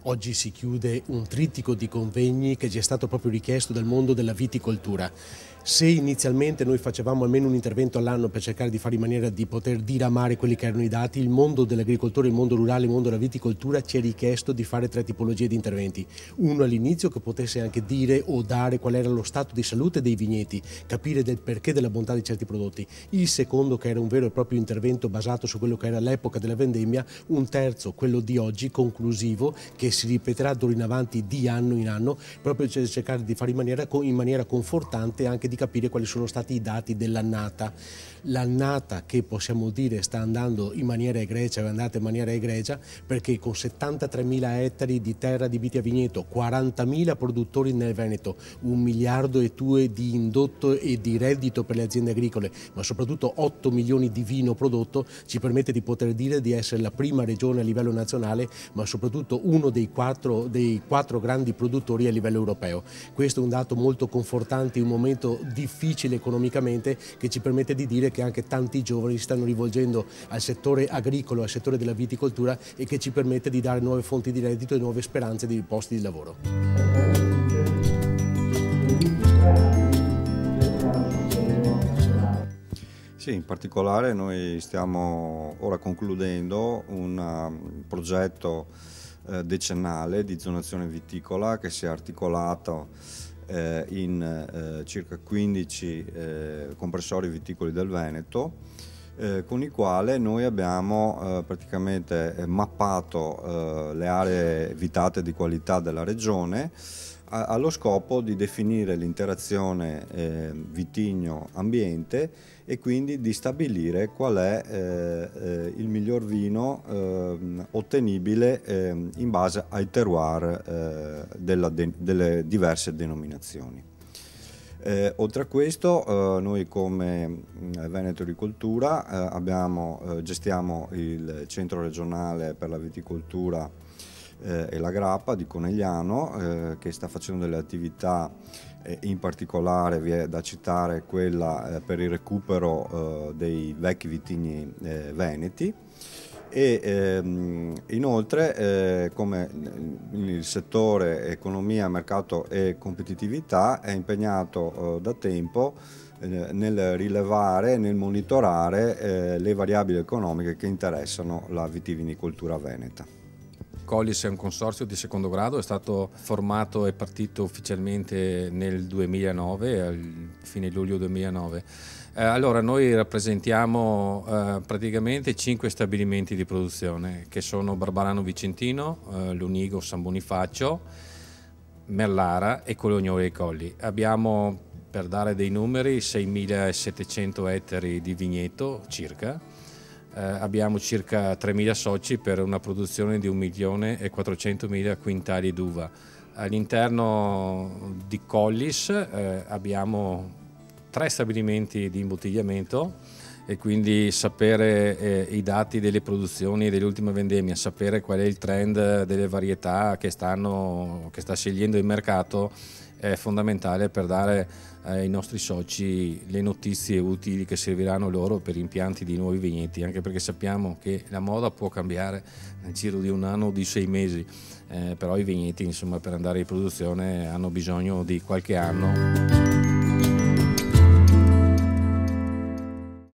Oggi si chiude un trittico di convegni che ci è stato proprio richiesto dal mondo della viticoltura. Se inizialmente noi facevamo almeno un intervento all'anno per cercare di fare in maniera di poter diramare quelli che erano i dati, il mondo dell'agricoltura, il mondo rurale, il mondo della viticoltura ci ha richiesto di fare 3 tipologie di interventi. Uno all'inizio che potesse anche dire o dare qual era lo stato di salute dei vigneti, capire del perché della bontà di certi prodotti. Il secondo che era un vero e proprio intervento basato su quello che era l'epoca della vendemmia. Un terzo, quello di oggi, conclusivo, che si ripeterà d'ora in avanti di anno in anno, proprio per cercare di fare in maniera confortante anche di capire quali sono stati i dati dell'annata. L'annata che possiamo dire sta andando in maniera egregia, è andata in maniera egregia perché con 73.000 ettari di terra adibiti a vigneto, 40.000 produttori nel Veneto, 1,2 miliardi di indotto e di reddito per le aziende agricole, ma soprattutto 8 milioni di vino prodotto, ci permette di poter dire di essere la prima regione a livello nazionale, ma soprattutto uno dei quattro grandi produttori a livello europeo. Questo è un dato molto confortante in un momento difficile economicamente, che ci permette di dire che anche tanti giovani si stanno rivolgendo al settore agricolo, al settore della viticoltura, e che ci permette di dare nuove fonti di reddito e nuove speranze di posti di lavoro. Sì, in particolare noi stiamo ora concludendo un progetto decennale di zonazione viticola che si è articolato in circa 15 comprensori viticoli del Veneto, con i quali noi abbiamo praticamente mappato le aree vitate di qualità della regione allo scopo di definire l'interazione vitigno-ambiente e quindi di stabilire qual è il miglior vino ottenibile in base ai terroir delle diverse denominazioni. Oltre a questo, noi come Veneto Agricoltura gestiamo il centro regionale per la viticoltura e la grappa di Conegliano, che sta facendo delle attività, in particolare vi è da citare quella per il recupero dei vecchi vitigni veneti, e inoltre come il settore economia, mercato e competitività è impegnato da tempo nel rilevare e nel monitorare le variabili economiche che interessano la vitivinicoltura veneta. Collis è un consorzio di secondo grado, è stato formato e partito ufficialmente nel 2009, al fine luglio 2009. Allora noi rappresentiamo praticamente 5 stabilimenti di produzione che sono Barbarano Vicentino, Lunigo San Bonifacio, Merlara e Colognoli ai Colli. Abbiamo, per dare dei numeri, 6.700 ettari di vigneto circa. Abbiamo circa 3.000 soci per una produzione di 1.400.000 quintali d'uva. All'interno di Collis abbiamo 3 stabilimenti di imbottigliamento, e quindi sapere i dati delle produzioni delle ultime vendemmie, sapere qual è il trend delle varietà che sta scegliendo il mercato è fondamentale per dare ai nostri soci le notizie utili che serviranno loro per impianti di nuovi vigneti, anche perché sappiamo che la moda può cambiare nel giro di un anno o di 6 mesi, però i vigneti, insomma, per andare in produzione hanno bisogno di qualche anno.